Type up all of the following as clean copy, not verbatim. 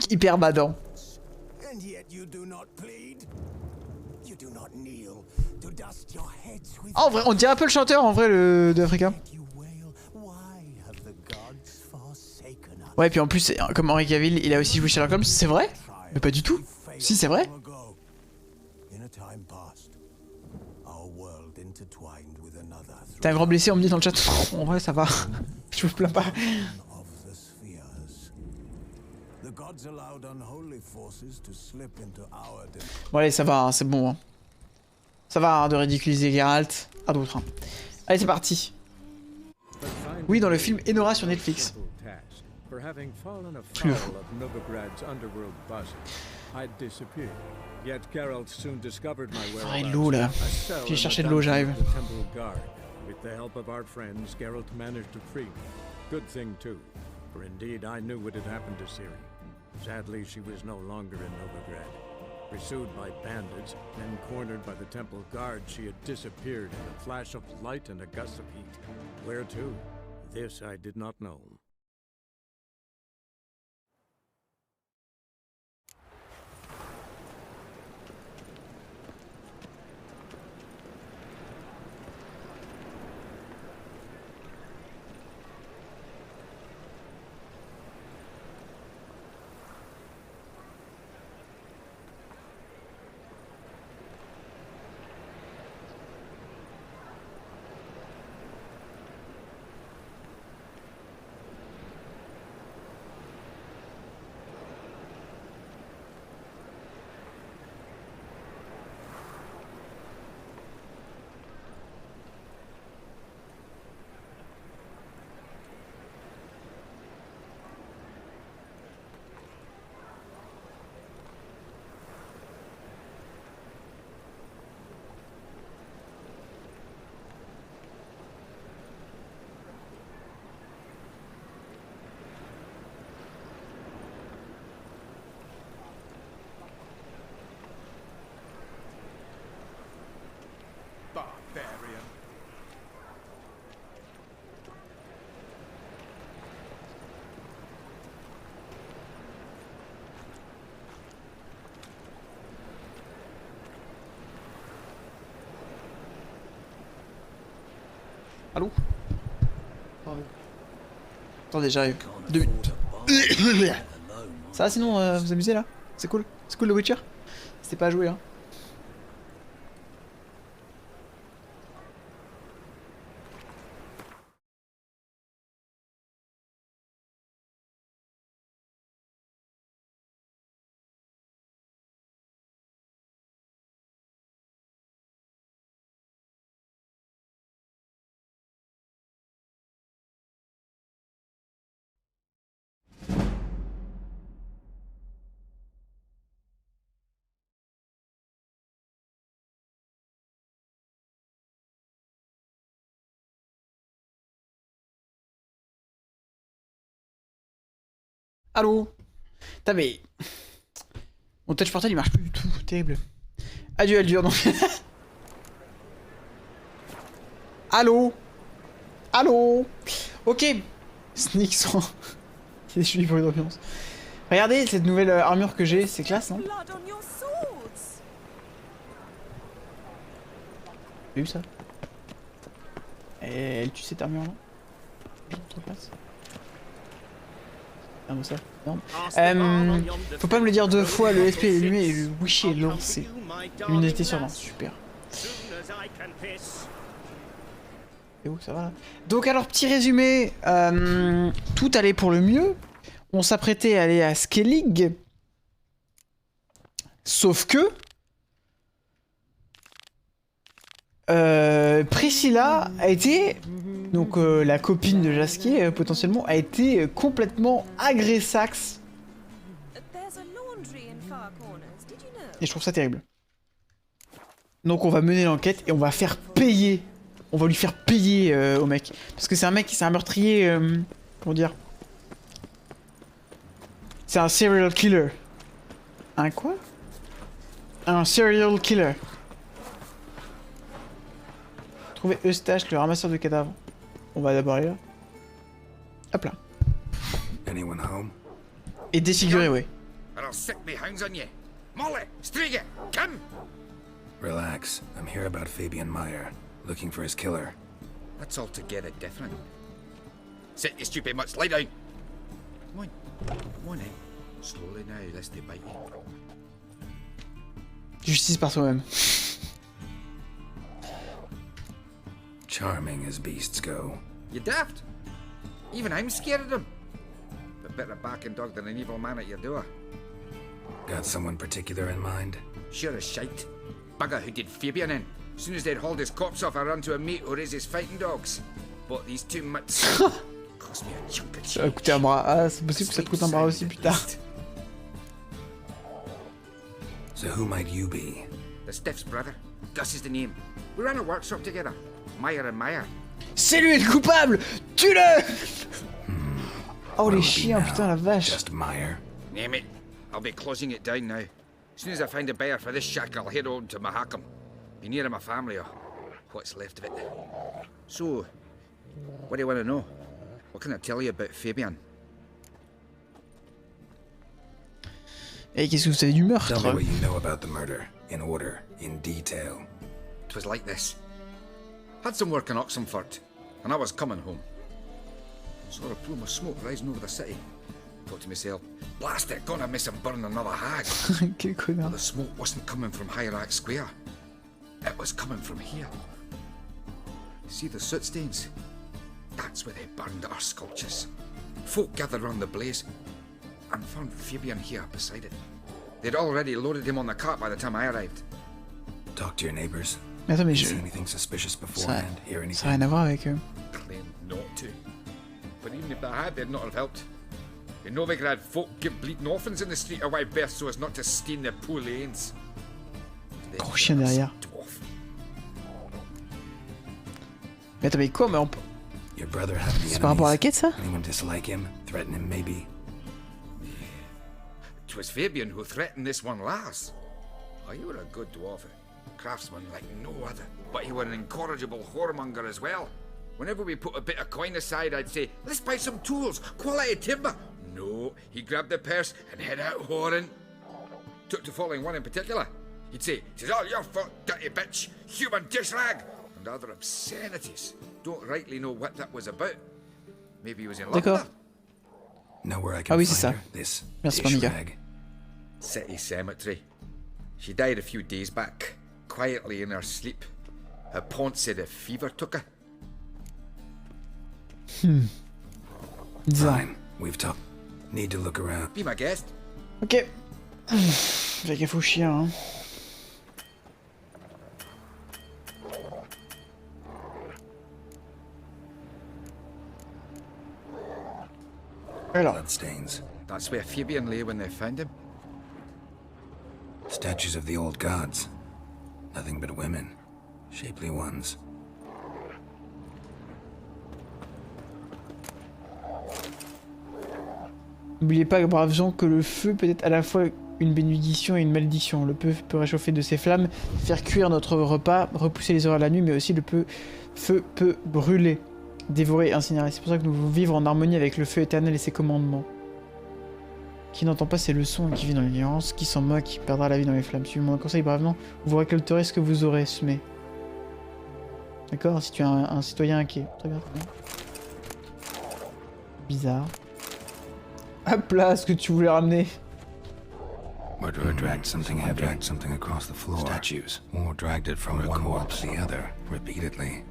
truc hyper badant. En vrai, on dirait un peu le chanteur en vrai de Africa. Ouais, puis en plus, comme Henry Cavill, il a aussi joué Sherlock Holmes, c'est vrai? Mais pas du tout. Si, c'est vrai. T'es un grand blessé, on me dit dans le chat. En vrai, ça va. Je me plains pas. Bon allez, ça va, hein, c'est bon. Hein. Ça va hein, de ridiculiser Geralt. À d'autres. Hein. Allez, c'est parti. Oui, dans le film Enora sur Netflix. Plus le fou. Faudrait de l'eau là. J'ai cherché de l'eau, j'arrive. With the help of our friends, Geralt managed to free me. Good thing too, for indeed I knew what had happened to Ciri. Sadly, she was no longer in Novigrad. Pursued by bandits, then cornered by the temple guard, she had disappeared in a flash of light and a gust of heat. Where to? This I did not know. Allô? Attendez, j'arrive. 2 minutes. Ça va sinon, vous amusez là? C'est cool? C'est cool le Witcher? C'était pas à jouer hein. Allô? Putain mais... Mon touch portal il marche plus du tout, terrible. Adieu Aldur donc. Allô? Allô? Ok. Sneak sans... Je suis pour une ambiance. Regardez cette nouvelle armure que j'ai, c'est classe non? T'as vu ça? Elle tue cette armure là? Trop place. Ah bon ça, non. Faut pas me le dire deux fois, le SP est allumé et le Wouicher est lancé. Unité sur 20, super. Et où ça va là? Donc alors petit résumé, tout allait pour le mieux. On s'apprêtait à aller à Skellig. Sauf que... Priscilla a été... Donc la copine de Jasquier, potentiellement, a été complètement agressaxe. Et je trouve ça terrible. Donc on va mener l'enquête et on va faire payer. On va lui faire payer au mec. Parce que c'est un mec, c'est un meurtrier... comment dire? C'est un serial killer. Un quoi? Un serial killer. Trouver Eustache, le ramasseur de cadavres. On va d'abord aller là. Hop là. Et défigurer, ouais. or I'll sick me hounds on you. Molly, Striga, come! Relax. I'm here about Fabian Meyer, looking for his killer. That's altogether different. Sit, you stupid mutts, lie down. Come on. Come on, eh? Slowly now, lest they bite you. Justice par soi-même. Charming as beasts go. You daft? Even I'm scared of them. But better barking dog than an evil man at your door. Got someone particular in mind? Sure as shite. Bugger who did Fabian in. As soon as they'd hauled his corpse off, I ran to a mate who raises fighting dogs. Bought these two mutts. Cost me a chunk of Ça va change. coûter un bras. Ah, c'est possible que ça te coûte un bras aussi plus tard. So who might you be? The Stiff's brother. Gus is the name. We ran a workshop together. Meyer and Meyer. C'est lui le coupable. Tue-le. Oh les chiens, putain la vache. Just Meyer. Name it. I'll be closing it down now. As soon as I find a buyer for this shack, I'll head on to Mahakam. Be near my family or what's left of it. So, what do you want to know? What can I tell you about Fabian? Et qu'est-ce que vous savez du meurtre? Tell me what you know about the murder, in order, in detail. It was like this. Had some work in Oxenford, and I was coming home. Saw a plume of smoke rising over the city. Thought to myself, blast it, gonna miss him burn another hag. Quel connard. The smoke wasn't coming from Hierarch Square. It was coming from here. See the soot stains? That's where they burned our sculptures. Folk gathered round the blaze and found Fabian here beside it. They'd already loaded him on the cart by the time I arrived. Talk to your neighbors. Mais attends, mais See je... anything suspicious Ça beforehand? Hear ça a anything? rien à voir avec eux. Claimed not to. But even if they had, they'd not have helped. In Novigrad, folk give bleeding orphans in the street a wide berth so as not to stain their poor lanes. Gros chien derrière. Dwarf. Mais attends, mais quoi? Mais on... Your brother had any C'est par rapport à la enemies? quête ça? Anyone dislike him? Threaten him maybe? 'Twas Fabian who threatened this one last. Oh, you were a good dwarf, a craftsman like no other. But you were an incorrigible whoremonger as well. Whenever we put a bit of coin aside, I'd say, let's buy some tools, quality timber. No, he grabbed the purse and head out whoring. Took to following one in particular. He'd say, "'Tis all your fault, dirty bitch, human dish rag," and other obscenities. Don't rightly know what that was about. Maybe he was in love with D'accord. her. Know where I can Ah oui, c'est find ça. her? This Merci, dish Pamiga. rag. City cemetery. She died a few days back, quietly in her sleep. Her pont said a fever took her. Bizarre. Fine, we've talked. Need to look around. Be my guest. Ok. J'ai gaffe au chien, hein. Alors, Bloodstains. That's where Fabian lay when they found him. Statues of the old gods. Nothing but women. Shapely ones. n'oubliez pas, braves gens, que le feu peut être à la fois une bénédiction et une malédiction. Le feu peut réchauffer de ses flammes, faire cuire notre repas, repousser les horreurs de la nuit, mais aussi feu peut brûler, dévorer et incinérer. C'est pour ça que nous voulons vivre en harmonie avec le feu éternel et ses commandements. Qui n'entend pas ses leçons et qui vit dans l'ignorance, qui s'en moque, qui perdra la vie dans les flammes. Suivez mon conseil bravement, vous récolterez ce que vous aurez semé. D'accord? Si tu es un citoyen inquiet. Très bien, très bien. Bizarre. Hop là, ce que tu voulais ramener. Murderer dragged something heavy, dragged something across the floor. Statues. Or dragged it from one wall to the other, repeatedly.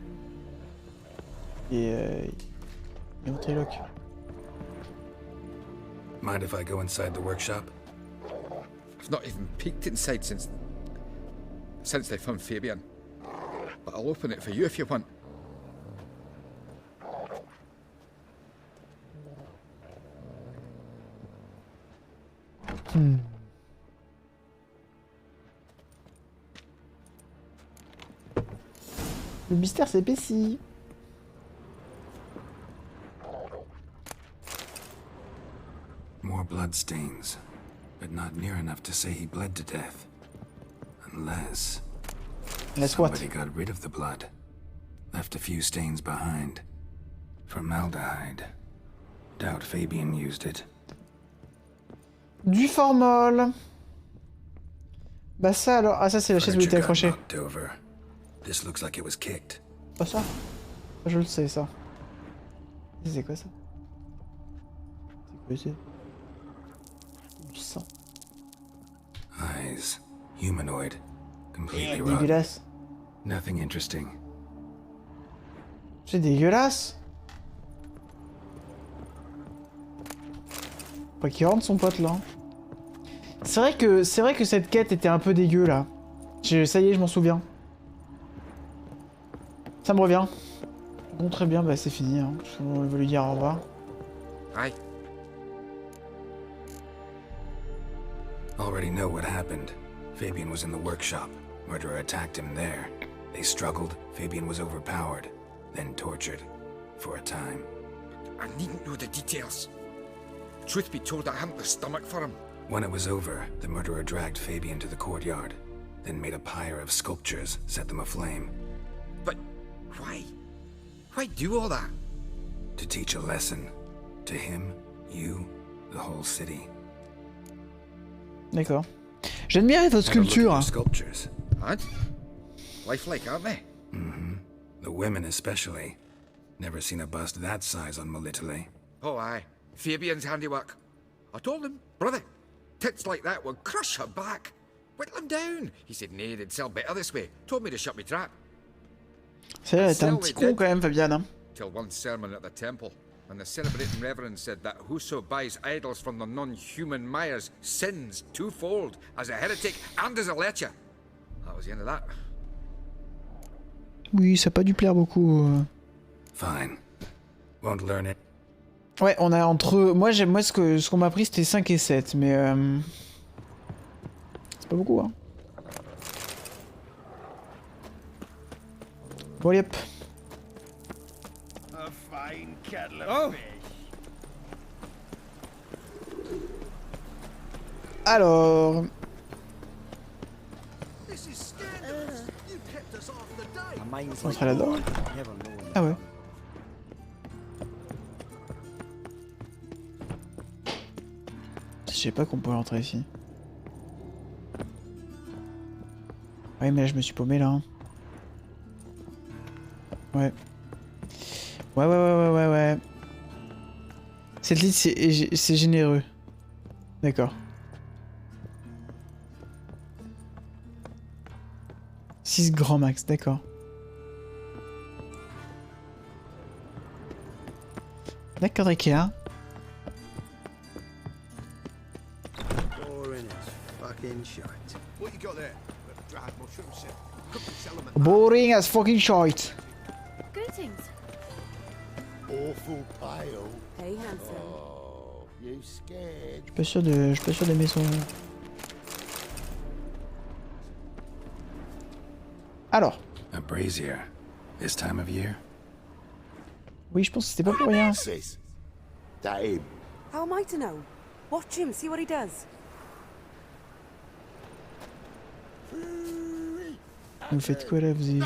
Et il y a un triloque. Mind if I go inside the workshop? I've not even peeked inside since they found Fabian. But I'll open it for you if you want. Le mystère s'épaissit. More bloodstains, but not near enough to say he bled to death. Unless Unless what? somebody got rid of the blood, left a few stains behind. Formaldehyde. Doubt Fabian used it. Du formol. Bah ça alors... Ah ça c'est la chaise où il était accroché. This looks like it was kicked. Pas ça. Je le sais ça. C'est quoi ça? C'est quoi c'est? Du sang. Eyes. Humanoid. Completely rotten. Dégueulasse. Nothing interesting. C'est dégueulasse. Pas qu'il rentre son pote là. C'est vrai que cette quête était un peu dégueu là. Ça y est, je m'en souviens. Ça me revient. Bon, très bien, bah c'est fini. Hein. On va lui dire au revoir. Aye. Already know what happened. Fabian was in the workshop. Murderer attacked him there. They struggled. Fabian was overpowered, then tortured. For a time. I needn't know the details. Truth be told, I hadn't the stomach for him. When it was over, the murderer dragged Fabian to the courtyard, then made a pyre of sculptures, set them aflame. But why? Why do all that? To teach a lesson. To him, you, the whole city. D'accord. J'admire votre sculpture. Sculptures. And? Lifelike, aren't they? Mm-hmm. The women especially. Never seen a bust that size on Molitale. Oh, aye. Fabian's handiwork. I told him, brother, tits like that would crush her back. Whittle him down. He said, nay, they'd sell better this way. Told me to shut me trap. C'est vrai, t'es un petit con quand même, Fabian. Hein. Till one sermon at the temple, and the celebrating reverend said that whoso buys idols from the non-human Myers sins twofold, as a heretic and as a lecher. That was the end of that. Oui, ça a pas dû plaire beaucoup. Fine. Won't learn it. Ouais, on a entre... Moi, ce qu'on m'a pris, c'était 5 et 7, mais... C'est pas beaucoup, hein. Bon, allez, hop. Oh. Alors... On serait là-dedans. Ah ouais. Je sais pas qu'on peut rentrer ici. Ouais, mais là je me suis paumé là. Ouais. Ouais. Cette liste c'est généreux. D'accord. 6 grands max, d'accord. D'accord, Ikea. Boring as fucking shite. Greetings. Awful pale. Hey, handsome. Oh, you scared? Je suis pas sûr d'aimer son... Alors. A brazier. This time of year? Oui, je pense que c'était pas pour rien. That him. How am I to know? Watch him, see what he does. Vous faites quoi là? Vous y...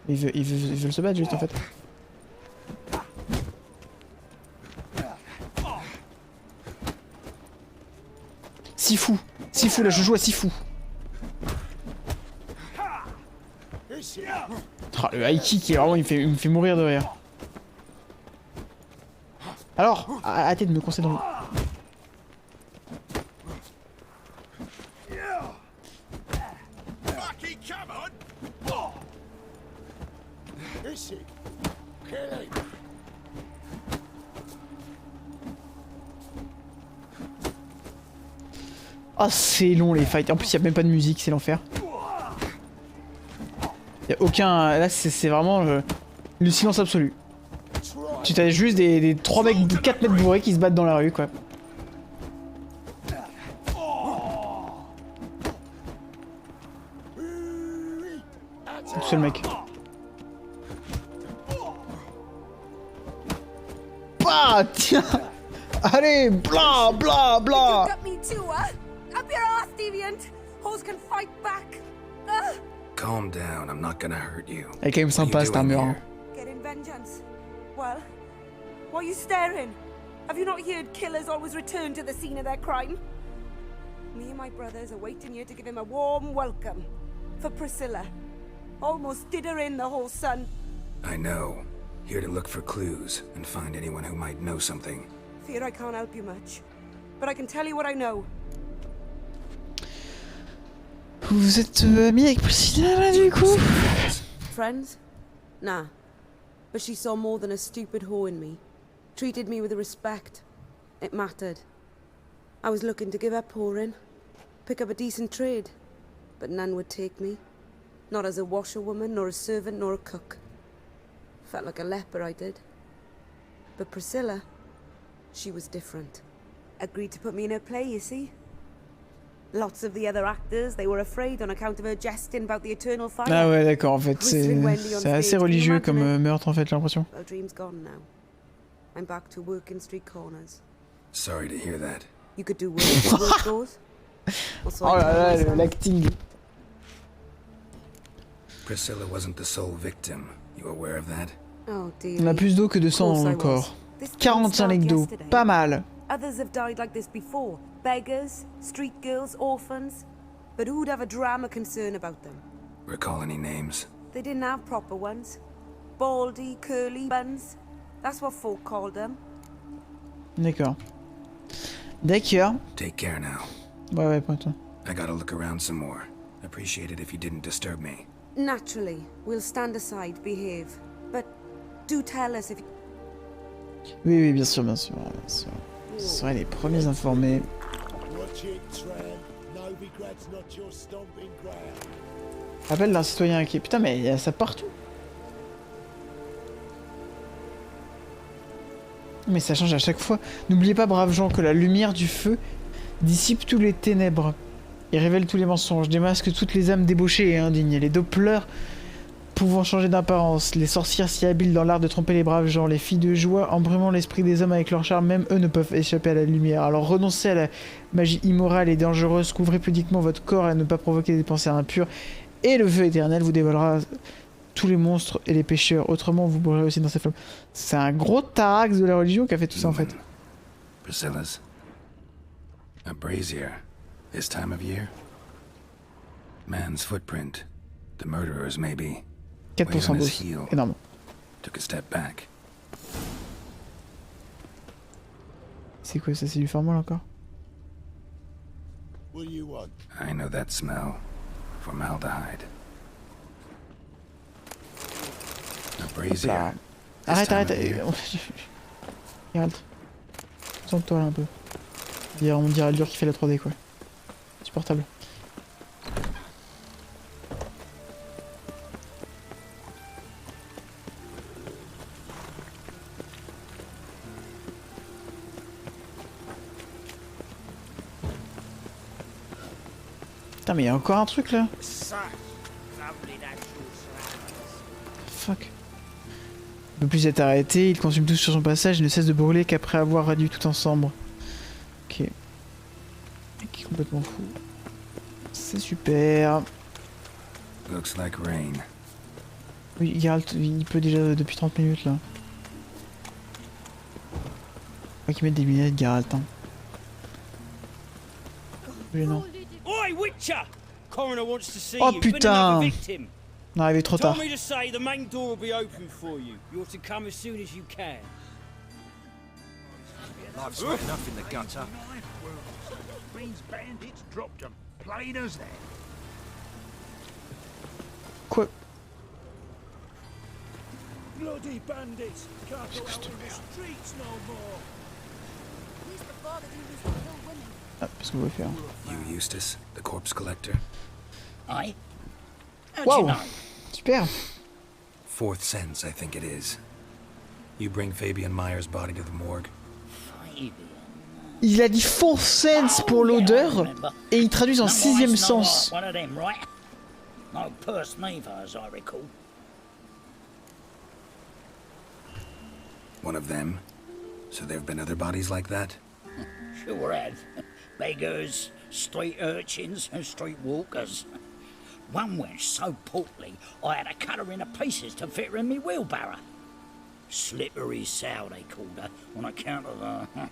Ils veulent se battre juste en fait. Sifu là, je joue à Sifu. Oh, le high kick, vraiment, il me fait mourir de rire. Alors, arrêtez de me coincer dans le... Ah, c'est long les fights. En plus, il n'y a même pas de musique, c'est l'enfer. Il n'y a aucun... Là, c'est vraiment le silence absolu. Tu t'as juste des 3 mecs, 4 mecs bourrés qui se battent dans la rue, quoi. C'est tout seul mec. Bah, tiens. Allez, bla bla bla. Calm down, I'm not gonna hurt you. Elle est quand même sympa cette armure. Hein. Getting vengeance. Well, why are you staring? Have you not heard killers always return to the scene of their crime? Me and my brothers are waiting here to give him a warm welcome. For Priscilla. Almost did her in, the whole son. I know. Here to look for clues and find anyone who might know something. Fear I can't help you much. But I can tell you what I know. Vous êtes amis avec Priscilla là du coup? Friends? Nah. But she saw more than a stupid whore in me. Treated me with respect. It mattered. I was looking to give up whoring. Pick up a decent trade. But none would take me. Not as a washerwoman, nor a servant, nor a cook. Felt like a leper, I did. But Priscilla, she was different. Agreed to put me in her play, you see. Lots of the other actors, they were afraid on account of her jesting about the eternal fire. Ah ouais, d'accord, en fait, c'est assez religieux comme meurtre, en fait, j'ai l'impression. Well, dream's gone now. I'm back to working street corners. Sorry to hear that. You could do worse where work goes. Oh là là, l'acting. Priscilla wasn't the sole victim. You aware of that? Oh dear. On a plus d'eau que de sang dans le corps. 45 litres d'eau, pas mal. Others have died like this before. Beggars, street girls, orphans. But who'd have a drama concern about them? Recall any names? They didn't have proper ones. Baldy, curly, buns. That's what folk called them. D'accord. D'accord. Take care now. Ouais, pas toi. I gotta look around some more. Appreciate it if you didn't disturb me. Naturally, we'll stand aside, behave. But do tell us if... Oui, oui, bien sûr, bien sûr. Bien sûr. Ce seraient les premiers informés. Watch it, tramp. Novigrad's not your stomping ground. Appelle d'un citoyen inquiet. Putain, mais il y a ça partout. Mais ça change à chaque fois. N'oubliez pas, braves gens, que la lumière du feu dissipe tous les ténèbres et révèle tous les mensonges, démasque toutes les âmes débauchées et indignes, les Dopplers pouvant changer d'apparence, les sorcières si habiles dans l'art de tromper les braves gens, les filles de joie embrumant l'esprit des hommes avec leur charme, même eux ne peuvent échapper à la lumière. Alors renoncez à la magie immorale et dangereuse, couvrez pudiquement votre corps à ne pas provoquer des pensées impures, et le feu éternel vous dévoilera tous les monstres et les pécheurs, autrement vous mourrez aussi dans ces flammes. C'est un gros tarax de la religion qui a fait tout ça en fait. Priscilla's. A brazier. This time of year? Man's footprint. The murderer's maybe. 4% d'os. Énorme. Took a step back. C'est quoi ça? C'est du formol encore? What do you want? I know that smell. Formaldehyde. A brazier. Là. This Arrête, time arrête. of year. Regarde. Sente-toi là un peu. On dirait Allure qui fait la 3D quoi. Supportable. Putain mais il y a encore un truc là. Fuck. Il ne peut plus être arrêté, il consume tout sur son passage et ne cesse de brûler qu'après avoir réduit tout ensemble. Ok. Qui est complètement fou. C'est super. Looks like rain. Oui, Geralt, il peut déjà depuis 30 minutes là. Faut qu'il mette des lunettes, Geralt. Hein. Gênant. Oi, Witcher! Coroner wants to see Oh, you. putain. Been another victim. On est arrivé trop tard. Told me to say the main door will be open for you. You're to come as soon as you can. Life's got enough in the gutter. These bandits dropped them. Plain as that. Quoi? Bloody bandits. Can't go out on the streets no more. Ah, qu'est-ce qu'on veut faire? You, Eustace, the corpse collector. Aye? How'd Wow. you know? Super. Fourth sense, I think it is. You bring Fabian Meyer's body to the morgue. Fabian. Il a dit fourth sense pour l'odeur et il traduit en No, sixième it's not sens. like one of them, right? No purse neither, as I recall. One of them? So there have been other bodies like that? Sure have. Beggars, street urchins, and street walkers. One went so portly, I had to cut her into pieces to fit her in me wheelbarrow. Slippery sow, they called her, on account of her.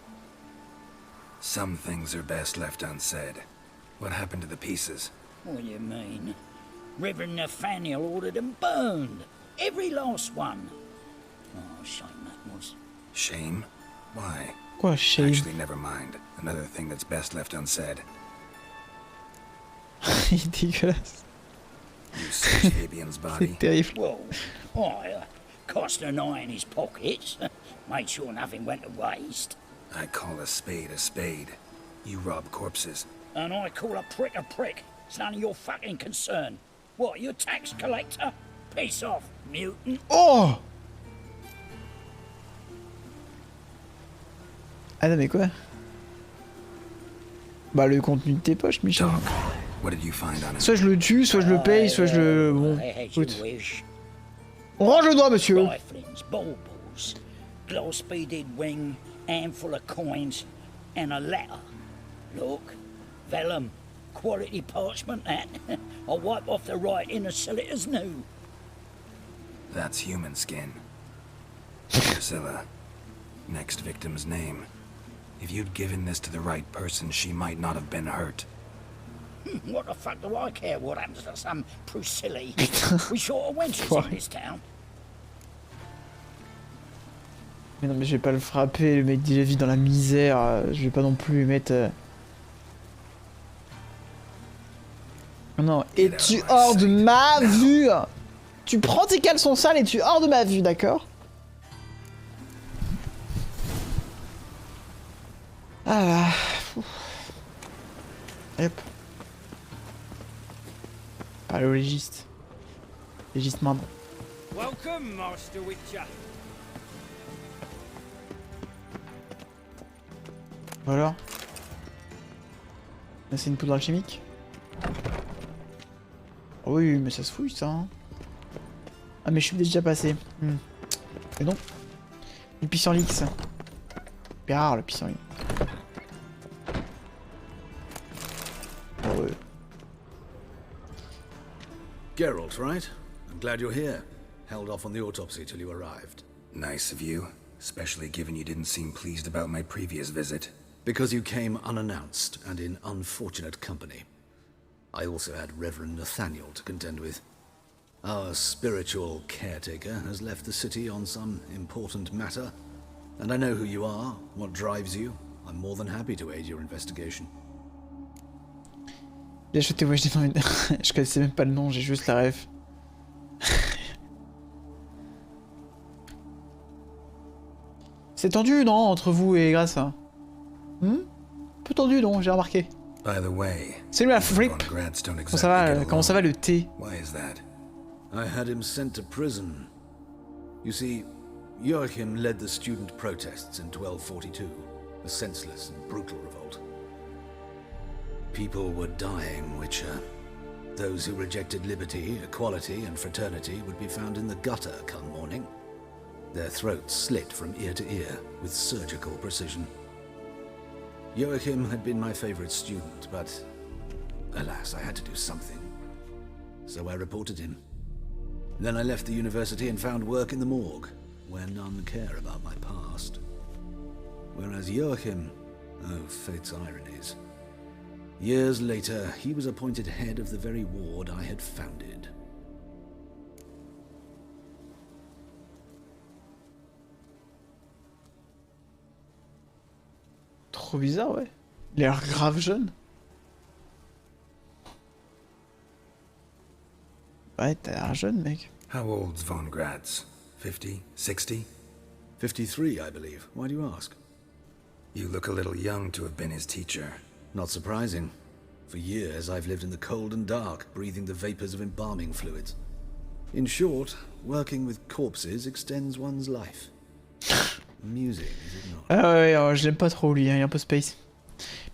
Some things are best left unsaid. What happened to the pieces? What do you mean? Reverend Nathaniel ordered them burned. Every last one. Oh, shame that was. Shame? Why? Quoi, shame? Actually, never mind. Another thing that's best left unsaid. Il est dégueulasse. You searched Fabian's body? C'est terrible. Well, I cast an eye in his pockets. Made sure nothing went to waste. I call a spade a spade. You rob corpses. And I call a prick a prick. It's none of your fucking concern. What, you a tax collector? Piss off, mutant. Oh! Ah non mais quoi? Bah le contenu de tes poches, Michel. Dog. What did you find on him? Soit je le tue, soit je le paye, soit je le... Bon, écoute. On range le doigt, monsieur. Riflings, baubles, glass-beaded ring, handful of coins, and a letter. Look, vellum, quality parchment that. I'll wipe off the writing and sell it as new. That's human skin. Priscilla. Next victim's name. If you'd given this to the right person, she might not have been hurt. What the fuck do I care what happens to some Priscilla? We sort of wenches in this town. Mais non mais je vais pas le frapper, le mec il vit dans la misère, je vais pas non plus lui mettre... Non, es-tu hors de ma vue? Tu prends tes caleçons sales et tu es hors de ma vue, d'accord? Ah hop. Pas le légiste. Légiste moindre. Welcome, Master Witcher. Voilà. Là c'est une poudre alchimique. Oh oui, mais ça se fouille ça. Hein. Ah mais je suis déjà passé. Mais non. Le pissenlit. C'est rare le pissenlit. Oh ouais. Geralt, right? I'm glad you're here. Held off on the autopsy till you arrived. Nice of you, especially given you didn't seem pleased about my previous visit. Because you came unannounced and in unfortunate company. I also had Reverend Nathaniel to contend with. Our spiritual caretaker has left the city on some important matter, and I know who you are, what drives you. I'm more than happy to aid your investigation. J'ai acheté Teh Wouicher dans une... Je connaissais même pas le nom, j'ai juste la ref. C'est tendu, non, entre vous et Grace? Un peu tendu, non, j'ai remarqué. By the way, salut la frip. Comment ça va le thé? Why is that? I had him sent to prison. You see, Joachim led the student protests in 1242, a senseless and brutal revolt. People were dying, Witcher. Those who rejected liberty, equality, and fraternity would be found in the gutter come morning. Their throats slit from ear to ear with surgical precision. Joachim had been my favorite student, but alas, I had to do something. So I reported him. Then I left the university and found work in the morgue, where none care about my past. Whereas Joachim, oh, fate's ironies. Years later, he was appointed head of the very ward I had founded. Trop bizarre, ouais. Il a l'air grave jeune. Ouais, t'as l'air jeune, mec. How old's Von Gratz? 50? 60? 53, I believe. Why do you ask? You look a little young to have been his teacher. Not surprising. For years, I've lived in the cold and dark, breathing the vapors of embalming fluids. In short, working with corpses extends one's life. Amusing, is it not? Ah ouais, je l'aime pas trop lui, hein, il est un peu space.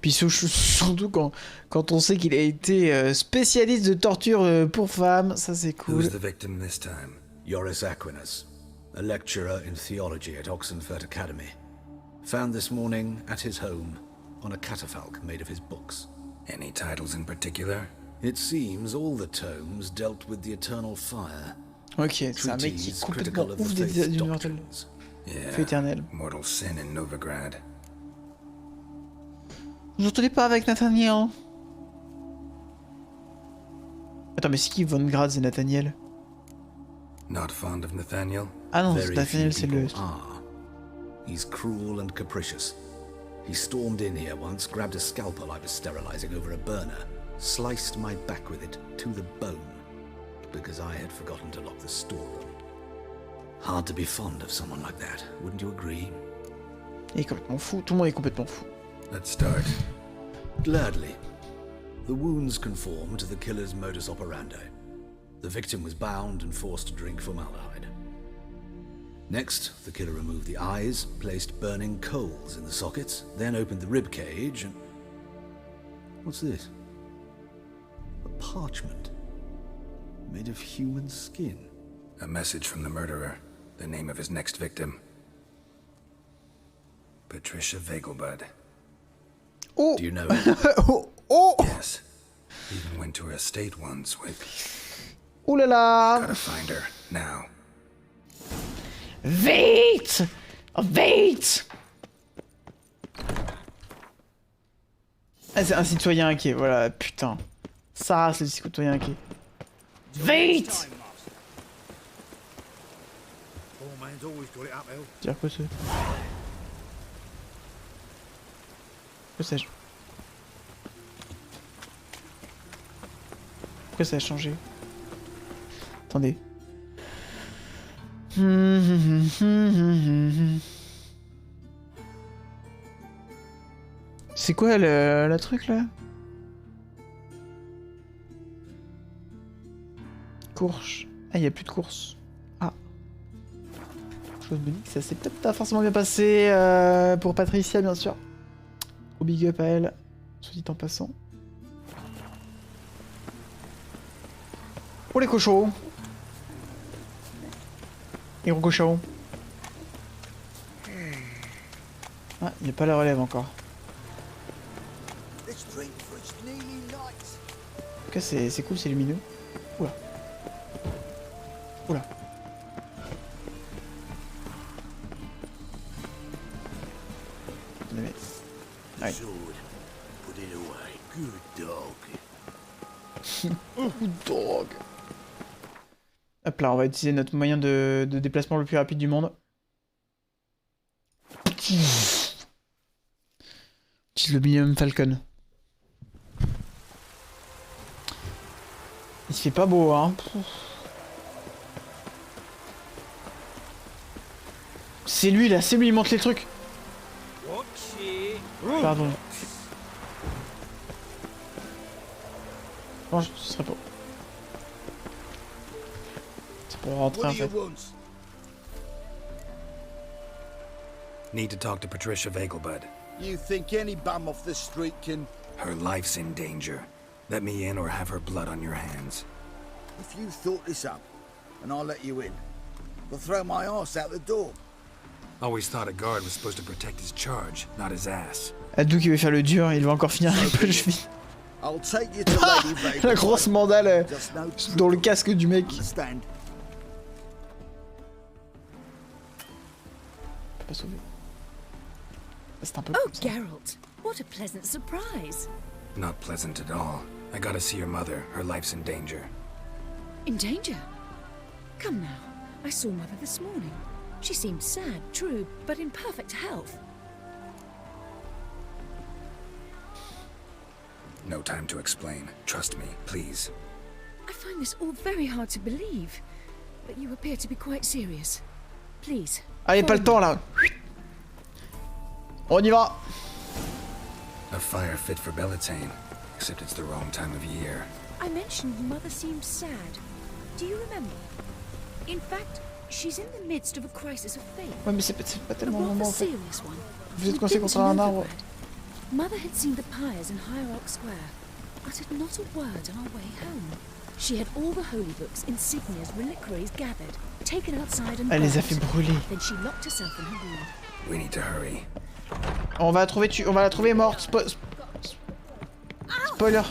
Puis surtout quand on sait qu'il a été spécialiste de torture pour femmes, ça c'est cool. Who's the victim this time? Joris Aquinas, a lecturer in theology at Oxenfurt Academy. Found this morning at his home on a catafalque made of his books. Any titles in particular? It seems all the tomes dealt with the eternal fire. Ok, c'est un mec qui est complètement ouf des univers. Feu éternel. Mortal sin in Novigrad. Vous entendez pas avec Nathaniel? Attends, mais c'est qui Von Graz et Nathaniel? Not fond of Nathaniel? Ah non, Very Nathaniel few c'est le... people are. He's cruel and capricious. He stormed in here once, grabbed a scalpel I was sterilizing over a burner, sliced my back with it to the bone, because I had forgotten to lock the storeroom. Hard to be fond of someone like that, wouldn't you agree? Il est complètement fou, tout le monde est complètement fou. Let's start. Gladly. The wounds conform to the killer's modus operandi. The victim was bound and forced to drink formaldehyde. Next, the killer removed the eyes, placed burning coals in the sockets, then opened the rib cage and... What's this? A parchment. Made of human skin. A message from the murderer. The name of his next victim. Patricia Vegelbud. Oh. Do you know her? Oh, oh. Yes. Even went to her estate once with... Oh là là. Gotta find her, now. Vite! Vite! Ah, c'est un citoyen inquiet, voilà, putain. Ça, c'est le citoyen inquiet. Vite! Dire quoi c'est? Que sais-je? Pourquoi ça a changé? Attendez. C'est quoi le truc là? Course. Ah, il n'y a plus de course. Ah. Chose me dit que ça s'est peut-être pas forcément bien passé pour Patricia, bien sûr. Au big up à elle, soit dit en passant. Oh les cochons! Les gros cochons. Ah, il n'y a pas la relève encore. En tout cas, c'est cool, c'est lumineux. Oula. Oula. Ouais. Good dog. Hop là, on va utiliser notre moyen de déplacement le plus rapide du monde. Utilise le Millennium Falcon. Il se fait pas beau, hein. C'est lui là, c'est lui, il monte les trucs. Pardon. Non, ce serait pas. C'est pour rentrer en fait. Need to talk to Patricia Vegelbud. You think any bum off the street can... Her life's in danger. Let me in or have her blood on your hands. If you thought this up, and I'll let you in, I'll throw my ass out the door. Always thought a guard was supposed to protect his charge, not his ass. Adou qui veut faire le dur, il va encore finir un peu le cheville. I'll take you to Lady Vegelbud. La grosse mandale dans le casque du mec. Understand? Pas sauvé. C'est un peu. Oh, Geralt, what a pleasant surprise. Not pleasant at all. I gotta see your mother. Her life's in danger. In danger? Come now, I saw Mother this morning. She seemed sad, true, but in perfect health. No time to explain. Trust me, please. I find this all very hard to believe, but you appear to be quite serious. Please. Allez, pas le temps là. On y va. A fire fit for Bellatane, except it's the wrong time of year. I mentioned Mother seemed sad. Do you remember? In fact, she's in the midst of a crisis of faith. Ouais, mais c'est pas tellement a normal rather en fait. serious one. Vous êtes You've coincé been contre to un arbre. Novigrad. Mother had seen the pyres in Hierarch Square, uttered not a word on our way home. She had all the holy books, insignias, reliquaries gathered, taken outside and Elle les a burned. fait brûler. Then she locked herself in her room. We need to hurry. On va la trouver morte. Spoiler.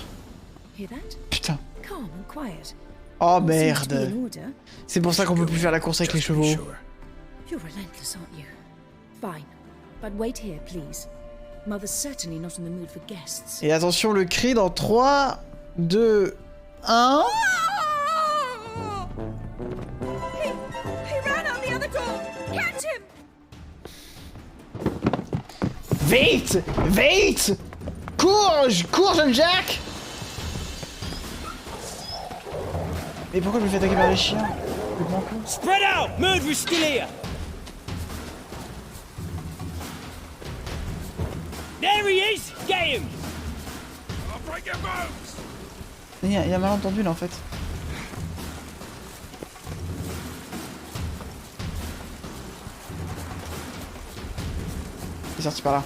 Hear that? Putain. Calm and quiet. Oh All seems to be merde. in order. C'est pour ça qu'on peut plus faire la course avec les Just to be chevaux. sure. You're relentless, aren't you? Fine. But wait here, please. Mother's certainly not in the mood for guests. Et attention, le cri dans 3, 2, 1... He ran out the other door! Catch him! Vite! Vite! Cours! Cours, jeune Jack! Mais pourquoi je me fais attaquer par les chiens? Spread out! Murderer's still here! There he is! Get him! I'll break your bones! Il y a un malentendu là en fait. Il est sorti par là.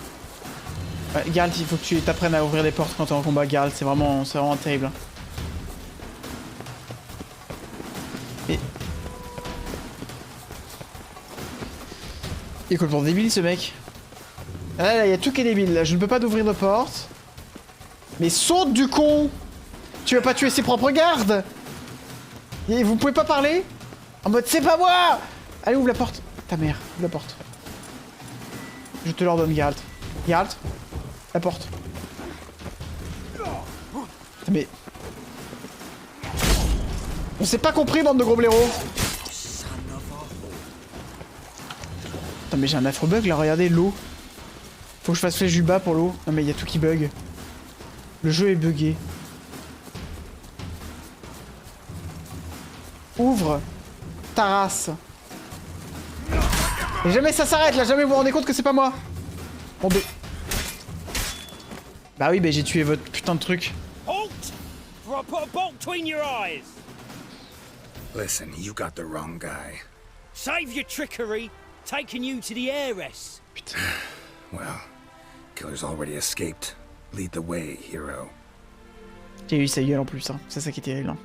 Ouais, Geralt, il faut que tu t'apprennes à ouvrir les portes quand t'es en combat, Geralt, c'est vraiment terrible. Et... il est complètement débile ce mec. Là, il y a tout qui est débile, là. Je ne peux pas d'ouvrir de porte. Mais saute du con! Tu vas pas tuer ses propres gardes! Et vous pouvez pas parler? En mode, c'est pas moi! Allez, ouvre la porte. Ta mère, ouvre la porte. Je te l'ordonne, Geralt. Geralt, la porte. Mais... on s'est pas compris, bande de gros blaireaux! Putain, mais j'ai un affreux bug là, regardez l'eau. Faut que je fasse flèche du bas pour l'eau. Non mais il y a tout qui bug. Le jeu est buggé. Ouvre ta race. Et jamais ça s'arrête là, jamais vous vous rendez compte que c'est pas moi. Bon, bah oui, bah j'ai tué votre putain de truc. Halt! Or I'll put a bolt between your eyes! Listen, you got the wrong guy. Save your trickery, taking you to the heiress. Putain. Well, killer's already escaped. Lead the way, hero. J'ai eu sa gueule en plus, hein. C'est ça qui est terrible. Hein.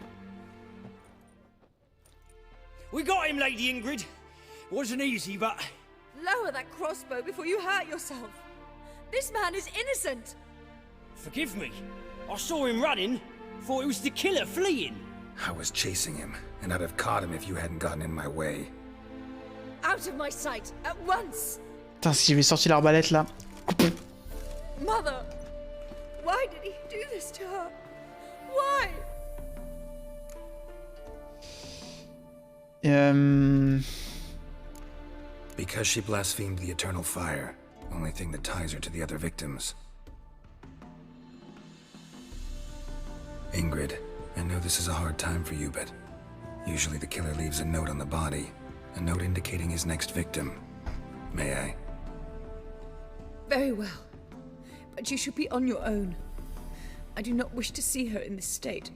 We got him, Lady Ingrid. Wasn't easy, but... Lower that crossbow before you hurt yourself. This man is innocent. Forgive me. I saw him running. Thought it was the killer fleeing. I was chasing him, and I'd have caught him if you hadn't gotten in my way. Out of my sight, at once. Putain, si j'avais sorti l'arbalète là. Mother, why did he do this to her? Why? Because she blasphemed the eternal fire. Only thing that ties her to the other victims. Ingrid, I know this is a hard time for you, but usually the killer leaves a note on the body. A note indicating his next victim. May I? Very well. But you should be on your own. I do not wish to see her in this state.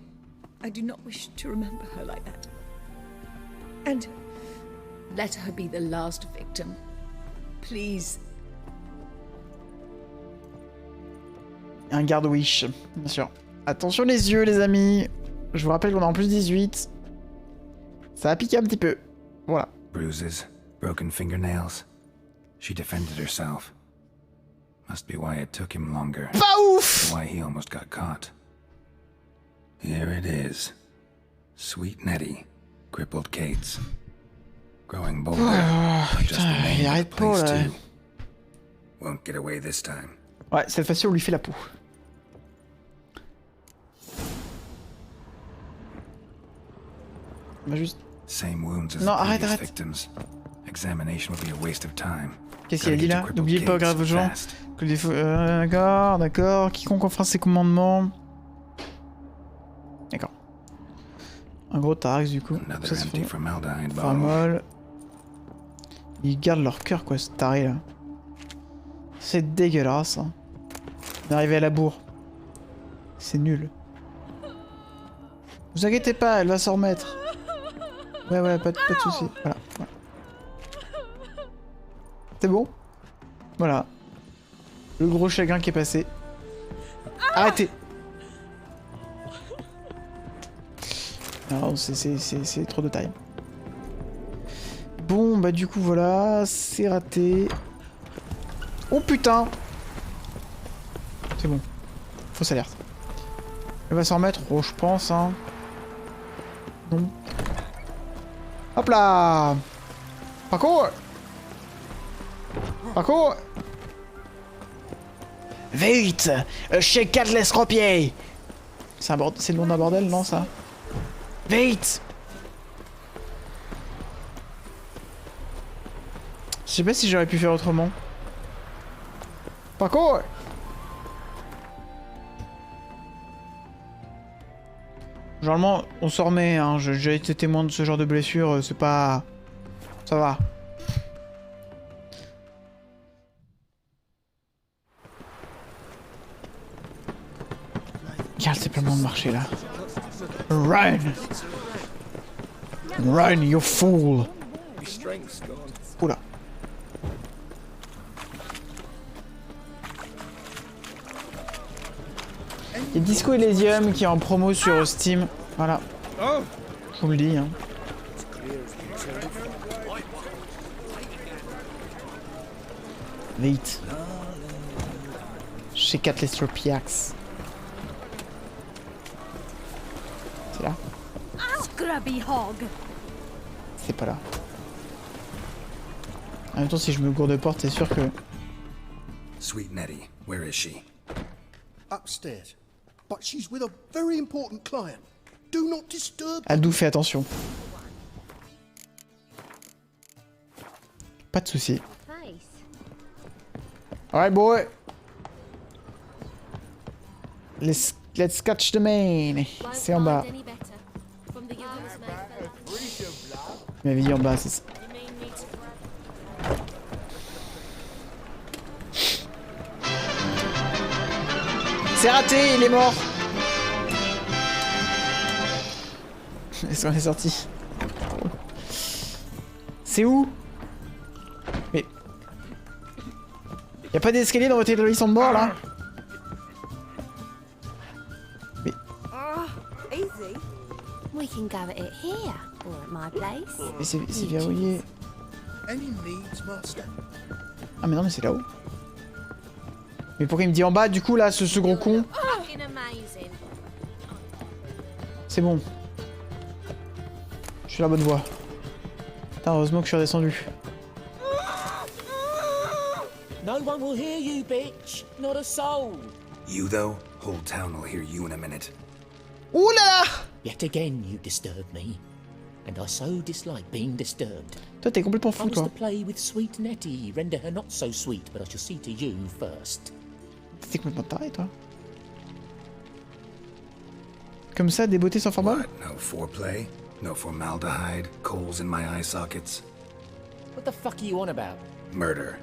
I do not wish to remember her like that. And let her be the last victim. Please. Un garde-wish, bien sûr. Attention les yeux, les amis. Je vous rappelle qu'on est en plus 18. Ça a piqué un petit peu. Voilà. Bruises, broken fingernails. She defended herself. Must be why it took him longer. Pas ouf! Why he almost got caught. Here it is. Sweet Nettie, crippled Kate's. Growing bolder. Oh, Just the putain, il name of arrête the pas place là. too. Won't get away this time. Ouais, cette fois-ci on lui fait la peau. On va juste... Same wounds as non, the arrête, previous arrête. victims. Examination will be a waste of time. Qu'est-ce qu'il a dit là? N'oubliez pas grave aux gens. Que les d'accord, d'accord. Quiconque enfreint ses commandements. D'accord. Un gros tarax du coup. Ça c'est formol. Ils gardent leur cœur quoi, ce taré là. C'est dégueulasse. Hein. D'arriver à la bourre. C'est nul. Vous inquiétez pas, elle va s'en remettre. Ouais, ouais, pas de soucis. Voilà. Voilà. C'est bon? Voilà. Le gros chagrin qui est passé. Arrêtez! Non, c'est trop de taille. Bon, bah du coup, voilà. C'est raté. Oh putain! C'est bon. Fausse alerte. Elle va s'en remettre, oh, je pense, hein. Non. Hop là! Parcours! Parcours. Vite, chez 4 l'estropié. C'est le nom d'un bordel, non, ça? Vite. Je sais pas si j'aurais pu faire autrement. Parcours. Généralement, on s'en remet, hein. J'ai été témoin de ce genre de blessure, c'est pas... Ça va. Regarde, c'est plein de marché là. Run! Run, you fool! Oula. Il y a Disco Elysium qui est en promo sur Steam. Voilà. Je vous le dis. Hein. Vite. Chez 4 Lestropiax. C'est là? C'est pas là. En même temps, si je me gourde de porte, c'est sûr que... Sweet Nettie, where is she? Upstairs. But she's with a very important client. Do not disturb. Adou, fais attention. Pas de soucis. Alright, boy. Let's catch the main. C'est en bas. Il m'avait dit en bas, c'est ça. C'est raté, il est mort. Est-ce qu'on est sorti? C'est où? Mais... Y'a pas d'escalier dans votre établissement de bord, là? Mais... Mais c'est verrouillé. Ah mais non, mais c'est là-haut. Mais pourquoi il me dit en bas, du coup, là, ce gros con? C'est bon. Je suis sur la bonne voie. Putain, heureusement que je suis redescendu. No one will hear you, bitch. Not a soul. You, though? Whole town will hear you in a minute. Ouh là là! Yet again, you disturb me. And I so dislike being disturbed. Toi, t'es complètement fou, I was toi. to play with sweet Nettie, render her not so sweet, but I shall see to you first. T'es complètement taré, toi. Comme ça, des beautés sans formol? What? No foreplay? No formaldehyde? Coals in my eye sockets? What the fuck are you on about? Murder.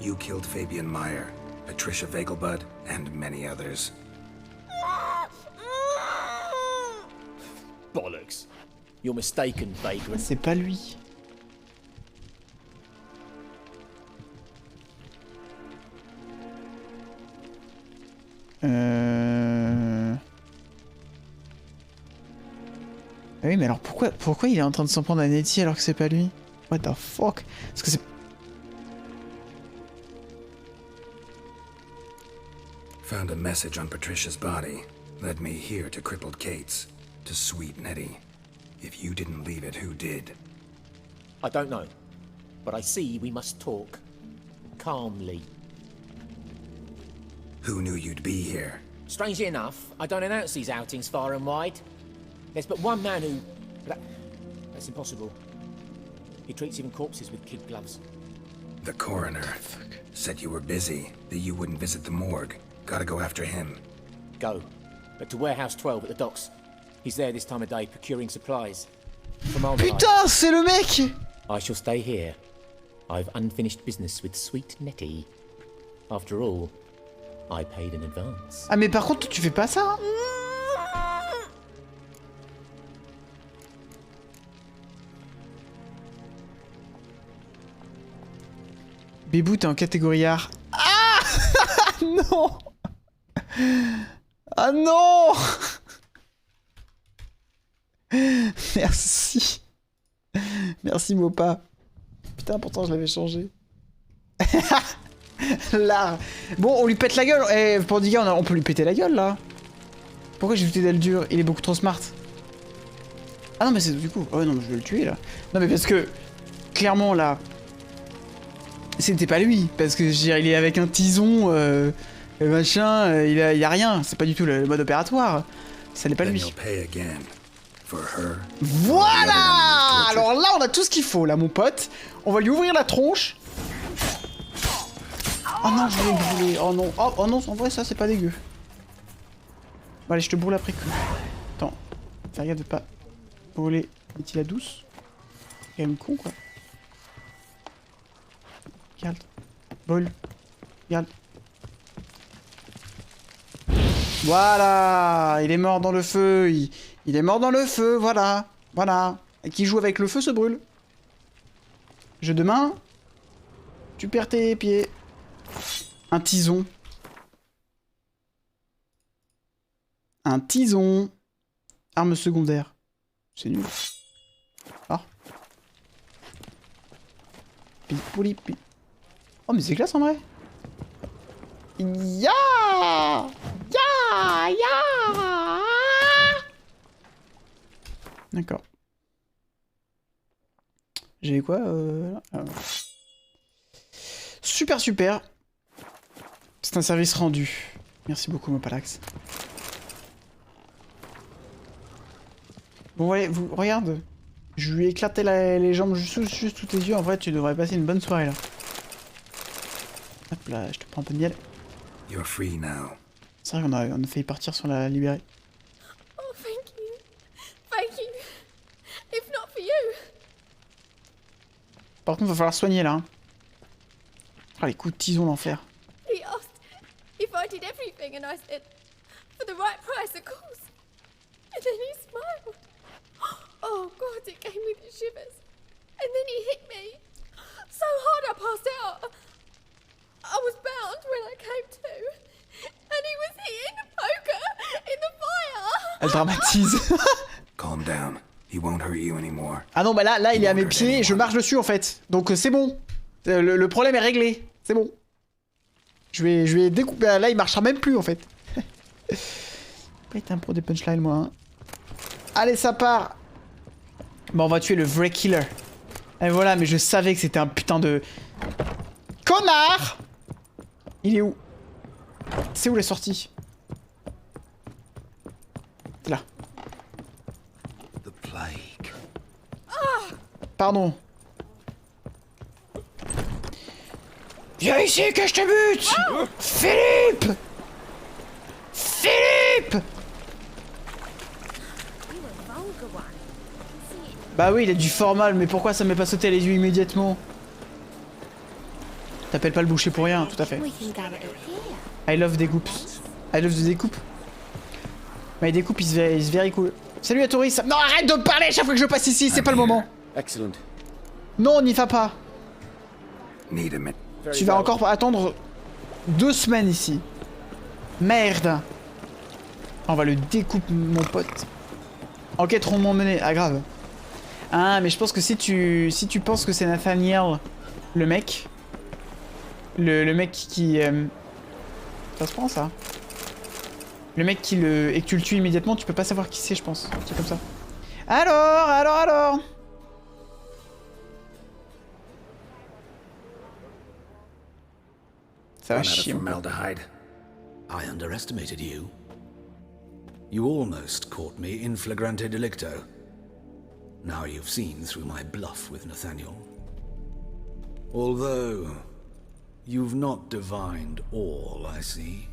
You killed Fabian Meyer, Patricia Vegelbud, and many others. Bollocks. You're mistaken, vagrant. C'est pas lui. Ah oui, mais alors pourquoi il est en train de s'en prendre à Nettie alors que c'est pas lui? What the fuck? Parce que c'est... Found a message on Patricia's body. Led me here to crippled Kate's. To sweet Nettie. If you didn't leave it, who did? I don't know. But I see we must talk. Calmly. Who knew you'd be here? Strangely enough, I don't announce these outings far and wide. There's but one man who... That's impossible. He treats even corpses with kid gloves. The coroner. Said you were busy, that you wouldn't visit the morgue. Gotta go after him. Go. But to Warehouse 12 at the docks. He's there this time of day procuring supplies. Putain, c'est le mec! I shall stay here. I've unfinished business with sweet Nettie. After all, I paid in advance. Ah mais par contre, tu fais pas ça, hein? Bébou, t'es en catégorie art. Ah non. Ah non. Merci. Merci Mopa. Putain, pourtant je l'avais changé. Là. Bon, on lui pète la gueule. Eh, pour Diga, on peut lui péter la gueule, là. Pourquoi j'ai jeté d'elle dur? Il est beaucoup trop smart. Ah non, mais c'est du coup... Oh non, je vais le tuer, là. Non, mais parce que... Clairement, là... C'était pas lui, parce que je veux dire, il est avec un tison, machin, il y a rien, c'est pas du tout le mode opératoire. Ça n'est pas lui. Voilà! Alors là, on a tout ce qu'il faut, là, mon pote. On va lui ouvrir la tronche. Oh non, je voulais le brûler. Oh non, oh non, en vrai, ça, c'est pas dégueu. Bon, allez, je te brûle après coup. Attends, fais regarde de pas brûler la douce. C'est quand même con, quoi. Regarde. Brûle. Regarde. Voilà! Il est mort dans le feu. Il est mort dans le feu, voilà. Voilà. Et qui joue avec le feu se brûle. Jeu de main. Tu perds tes pieds. Un tison. Un tison. Arme secondaire. C'est nul. Ah. Pipouli. Oh mais c'est classe en vrai. Ya. D'accord. J'ai quoi Super. C'est un service rendu. Merci beaucoup, Mopalax. Bon, ouais, regarde. Je lui ai éclaté les jambes juste sous tes yeux. En vrai, tu devrais passer une bonne soirée là. Hop là, je te prends un peu de miel. You're free now. C'est vrai qu'on a failli partir sur la libérer. Oh, thank you. Thank you. If not for you. Par contre, va falloir soigner là. Hein. Ah, les coups de tison, l'enfer. He asked if I did everything and I said, for the right price, of course. And then he smiled. Oh, God, it gave me the shivers. And then he hit me. So hard I passed out. I was bound when I came to. And he was hitting the poker in the fire. Elle dramatise. Calm down. He won't hurt you anymore. Ah non, bah là il est à mes pieds et je marche dessus en fait. Donc c'est bon. Le problème est réglé. C'est bon. Je vais découper. Là, il marchera même plus en fait. Pas été un pro des punchlines, moi. Hein. Allez, ça part. Bon, on va tuer le vrai killer. Et voilà, mais je savais que c'était un putain de connard. Il est où? C'est où la sortie? C'est là. Pardon. Viens ici que je te bute. Philippe. Bah oui, il a du formal, mais pourquoi ça m'est pas sauté à les yeux immédiatement? T'appelles pas le boucher pour rien, tout à fait. I love découpe. I love the découpe. Mais découpe, il se very cool. Salut à Touriste. Non, arrête de me parler chaque fois que je passe ici, c'est pas le moment. Excellent. Non, n'y va pas. Tu vas encore attendre 2 semaines ici. Merde. On va le découper, mon pote. Enquête rondement menée. Ah, grave. Ah, mais je pense que si tu penses que c'est Nathaniel, le mec... Le mec qui... Ça se prend, ça. Le mec qui le... Et que tu le tues immédiatement, tu peux pas savoir qui c'est, je pense. C'est comme ça. Alors Ça va chier. I underestimated you. You almost caught me in flagrante delicto. Now you've seen through my bluff with Nathaniel. Although, you've not divined all, I see.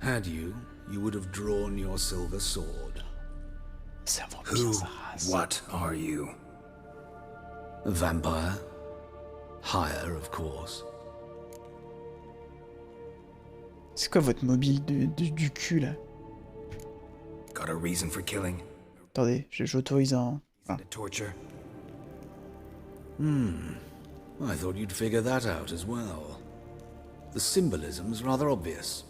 Had you, you would have drawn your silver sword. Who, what are you? A vampire. Higher, of course. C'est quoi votre mobile du cul, là? Got a reason for killing? Attendez, j'autorise un... Ah. Torture? I thought you'd figure that out as well. The symbolism's rather obvious.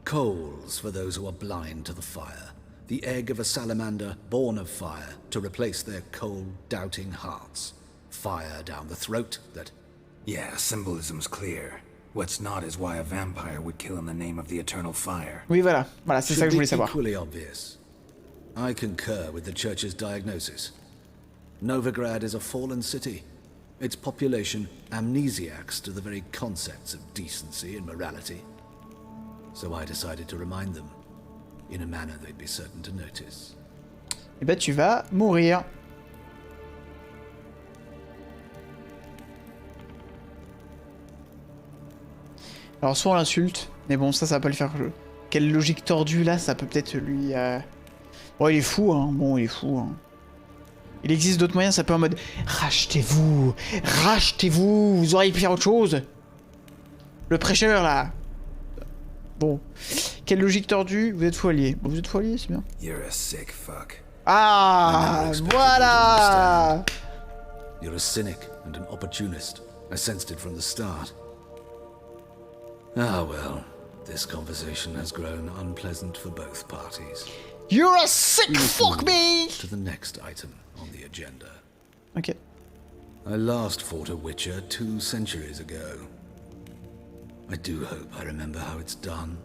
Coals for those who are blind to the fire. The egg of a salamander born of fire to replace their cold, doubting hearts. Fire down the throat that... Yeah, symbolism's clear. What's not is why a vampire would kill in the name of the eternal fire. Oui, voilà. Voilà, c'est ça que je voulais savoir. Equally obvious. I concur with the Church's diagnosis. Novigrad is a fallen city, its population amnesiacs to the very concepts of decency and morality. So I decided to remind them, in a manner they'd be certain to notice. Eh ben tu vas mourir. Alors soit on l'insulte, mais bon ça va pas le faire. Quelle logique tordue là, ça peut peut-être lui... Bon il est fou hein, bon il est fou hein. Il existe d'autres moyens, ça peut en mode rachetez-vous, rachetez-vous, vous auriez pu faire autre chose. Le prêcheur là. Bon. Quelle logique tordue, vous êtes fou allié. Bon, vous êtes fou allié, c'est bien. You're a sick fuck. Ah, voilà. You're a cynic and an opportunist. I sensed it from the start. Ah well, this conversation has grown unpleasant for both parties. You're a sick fuck me! To the next item on the agenda. Ok. I last fought a Witcher 2 centuries ago. I do hope I remember how it's done.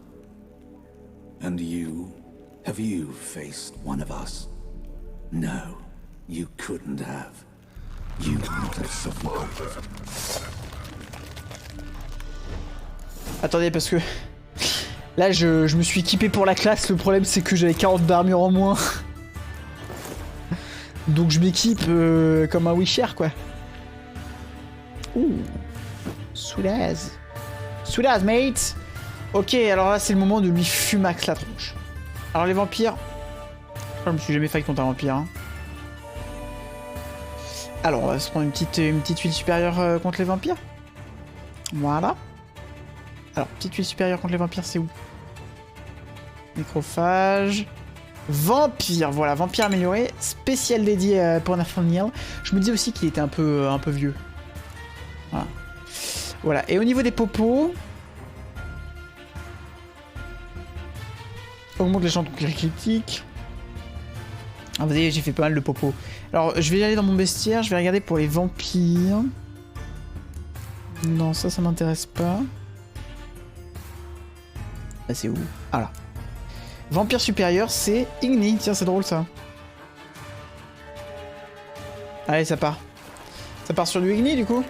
And you? Have you faced one of us? No, you couldn't have. You would have suffocated. Attendez, parce que... Là, je me suis équipé pour la classe, le problème c'est que j'avais 40 d'armure en moins. Donc je m'équipe comme un Wouicher, quoi. Ouh. Sweet as, mate. Ok, alors là, c'est le moment de lui fumax la tronche. Alors les vampires... Je me suis jamais fight contre un vampire. Hein. Alors, on va se prendre une petite huile supérieure contre les vampires. Voilà. Alors, petite huile supérieure contre les vampires, c'est où? Nécrophage. Vampire, voilà, vampire amélioré. Spécial dédié pour Nathaniel. Je me dis aussi qu'il était un peu vieux. Voilà. Voilà, et au niveau des popos... Augmente les chances de critiques. Ah, vous voyez, j'ai fait pas mal de popos. Alors, je vais aller dans mon bestiaire, je vais regarder pour les vampires. Non, ça m'intéresse pas. Là, c'est où? Ah là. Vampire supérieur, c'est Igni. Tiens, c'est drôle ça. Allez, ça part. Ça part sur du Igni du coup.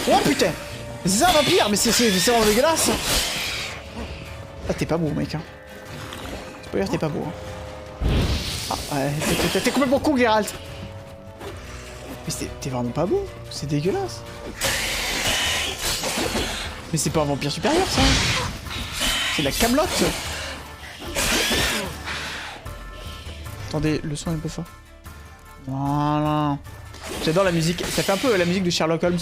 Oh putain! C'est un vampire, mais c'est vraiment dégueulasse! Ah, t'es pas beau, mec. Hein. Spoiler, t'es pas beau. Hein. Ah, ouais, t'es complètement con, Geralt! Mais t'es vraiment pas beau, c'est dégueulasse. Mais c'est pas un vampire supérieur, ça. C'est de la camelote. Attendez, le son est un peu fort. Voilà. J'adore la musique, ça fait un peu la musique de Sherlock Holmes.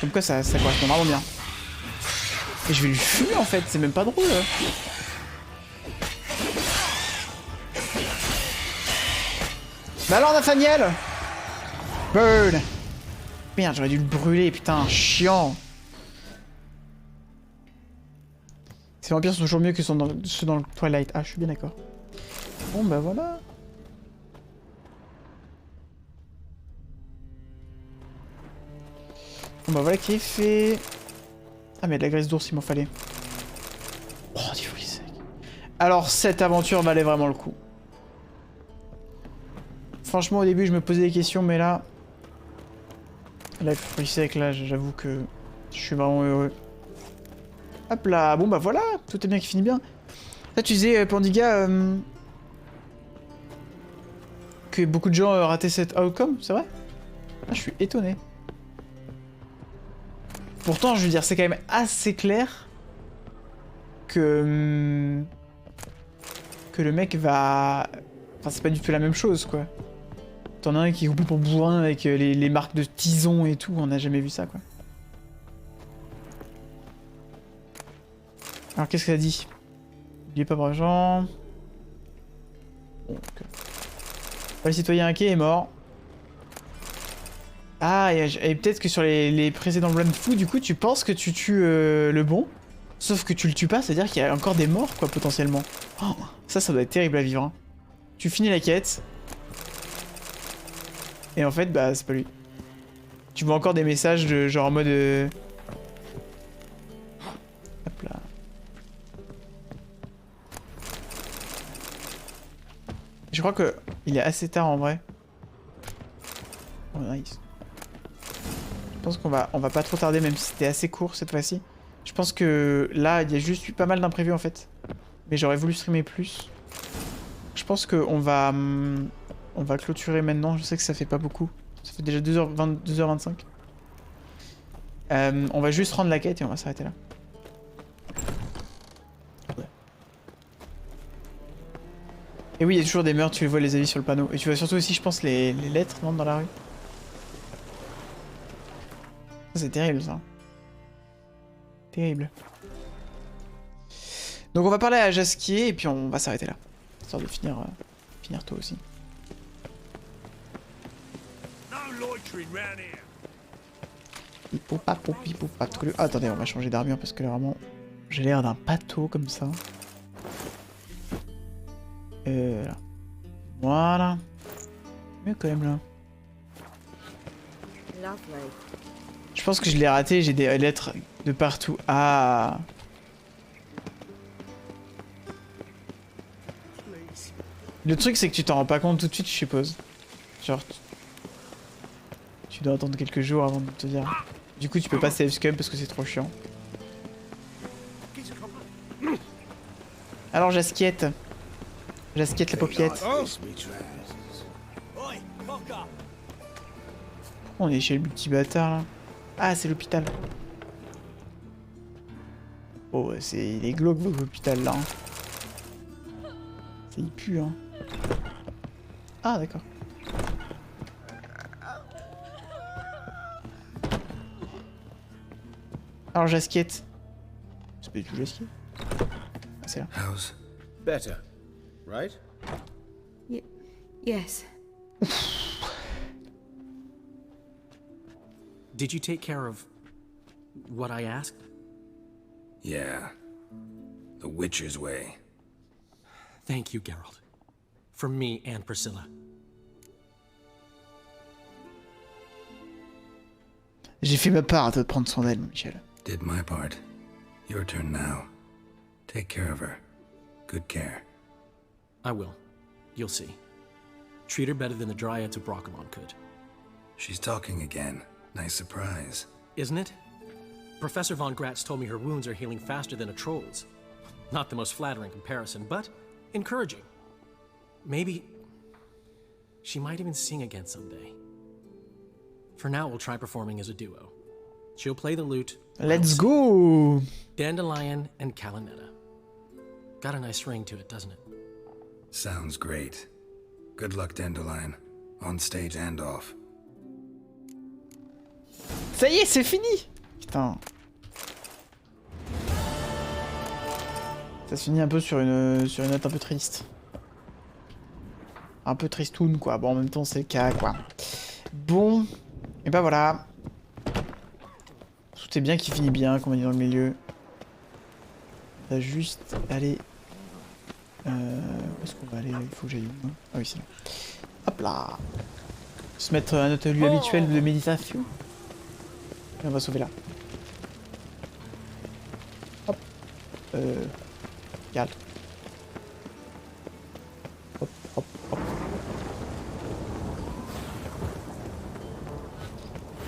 Comme quoi ça correspond vraiment bien. Et je vais lui fumer en fait, c'est même pas drôle. Bah alors Nathaniel! Bird! Merde, j'aurais dû le brûler, putain, chiant! Ces vampires sont toujours mieux que ceux dans le Twilight. Ah, je suis bien d'accord. Bon, bah voilà. Bon, bah voilà qui est fait. Ah, mais de la graisse d'ours, il m'en fallait. Oh, du fruit sec. Alors, cette aventure valait vraiment le coup. Franchement, au début, je me posais des questions, mais là... Là, le fruit sec, là, j'avoue que je suis vraiment heureux. Hop là, bon bah voilà, tout est bien qui finit bien. Là, tu disais, Pandiga, que beaucoup de gens rataient cette outcome, c'est vrai? Ah, je suis étonné. Pourtant, je veux dire, c'est quand même assez clair que le mec va... Enfin, c'est pas du tout la même chose, quoi. T'en as un qui est complètement bourrin avec les marques de tison et tout, on n'a jamais vu ça, quoi. Alors, qu'est-ce que ça dit? N'oubliez pas brave gens. Bon, okay. Le citoyen inquiet est mort. Ah, et peut-être que sur les précédents run fou, du coup, tu penses que tu tues le bon. Sauf que tu le tues pas, c'est-à-dire qu'il y a encore des morts, quoi, potentiellement. Oh, ça doit être terrible à vivre. Hein. Tu finis la quête. Et en fait, bah, c'est pas lui. Tu vois encore des messages de genre en mode... Hop là. Je crois que il est assez tard en vrai. Oh nice. Je pense qu'on va pas trop tarder même si c'était assez court cette fois-ci. Je pense que là il y a juste eu pas mal d'imprévus en fait. Mais j'aurais voulu streamer plus. Je pense qu'on va clôturer maintenant. Je sais que ça fait pas beaucoup. Ça fait déjà 2h25. On va juste rendre la quête et on va s'arrêter là. Ouais. Et oui, il y a toujours des meurtres, tu vois les avis sur le panneau. Et tu vois surtout aussi, je pense, les lettres non, dans la rue. C'est terrible ça. Terrible. Donc on va parler à Jasquier et puis on va s'arrêter là. Histoire de finir tôt aussi. Ah, attendez, on va changer d'armure parce que là vraiment j'ai l'air d'un pâteau comme ça. Là. Voilà. Mieux quand même là. Je pense que je l'ai raté, j'ai des lettres de partout. Ah. Le truc c'est que tu t'en rends pas compte tout de suite, je suppose. Genre tu dois attendre quelques jours avant de te dire. Du coup tu peux pas save scum parce que c'est trop chiant. Alors Jasquiette. Jasquiette la paupiette. On est chez le petit bâtard là. Ah c'est l'hôpital. Oh c'est il est glauque l'hôpital là. C'est il pue hein. Ah d'accord. Alors Jasquiette. C'est pas du tout Jasquiette. Ah c'est là. How's better, right? Yes. Did you take care of what I asked? Yeah. The Witcher's way. Thank you, Geralt. From me and Priscilla. J'ai fait ma part de prendre soin d'elle, Michel. Did my part. Your turn now. Take care of her. Good care. I will. You'll see. Treat her better than the Dryads of Brockamon could. She's talking again. Nice surprise. Isn't it? Professor Von Gratz told me her wounds are healing faster than a troll's. Not the most flattering comparison, but encouraging. Maybe she might even sing again someday. For now, we'll try performing as a duo. She'll play the lute. Let's go! Dandelion and Calinetta. Got a nice ring to it, doesn't it? Sounds great. Good luck, Dandelion. On stage and off. Ça y est, c'est fini! Putain. Ça se finit un peu sur une note un peu triste. Un peu tristoun, quoi. Bon, en même temps, c'est le cas, quoi. Bon. Et bah voilà. Tout est bien qui finit bien, comme on dit dans le milieu. On va juste aller... où est-ce qu'on va aller? Il faut que j'aille où? Ah oui, c'est là. Hop là. Se mettre à notre lieu habituel de méditation. Et on va sauver là. Hop. Regarde. Hop, hop, hop.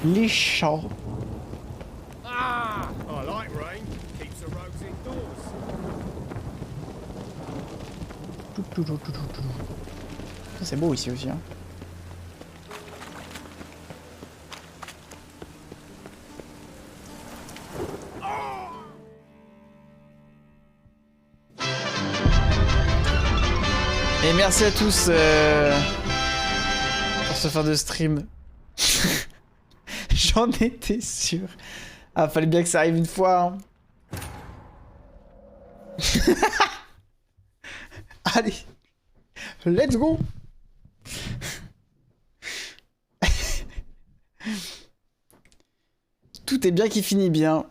Les chats. Ah, I like rain. Keeps the roads indoors. C'est beau ici aussi, hein. Et merci à tous pour ce fin de stream. J'en étais sûr. Ah, fallait bien que ça arrive une fois. Hein. Allez, let's go. Tout est bien qui finit bien.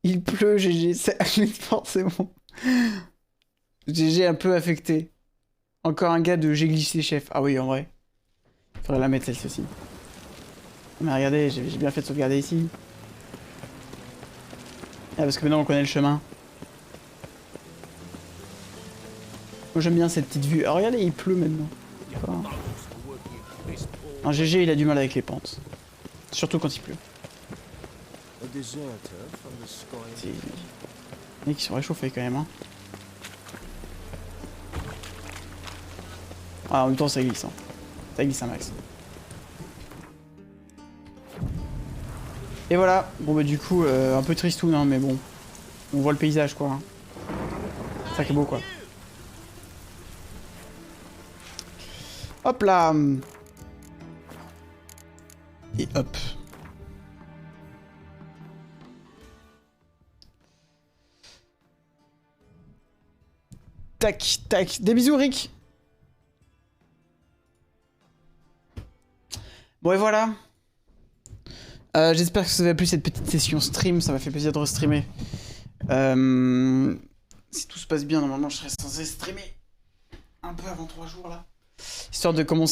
Il pleut, GG, c'est forcément. GG un peu affecté. Encore un gars de j'ai glissé chef. Ah oui, en vrai. Faudrait la mettre celle-ci aussi. Mais regardez, j'ai bien fait de sauvegarder ici. Ah, parce que maintenant on connaît le chemin. Moi j'aime bien cette petite vue. Alors regardez, il pleut maintenant. Enfin, un GG il a du mal avec les pentes. Surtout quand il pleut. Les mecs ils sont réchauffés quand même. Hein. Ah, en même temps ça glisse. Hein. Ça glisse un max. Et voilà. Bon bah du coup un peu tristoun hein, mais bon. On voit le paysage quoi. Hein. Ça qui est beau quoi. Hop là. Et hop. Tac, tac. Des bisous, Rick. Bon, et voilà. J'espère que ça vous a plu cette petite session stream. Ça m'a fait plaisir de restreamer. Si tout se passe bien, normalement, je serai censé streamer un peu avant 3 jours, là. Histoire de commencer.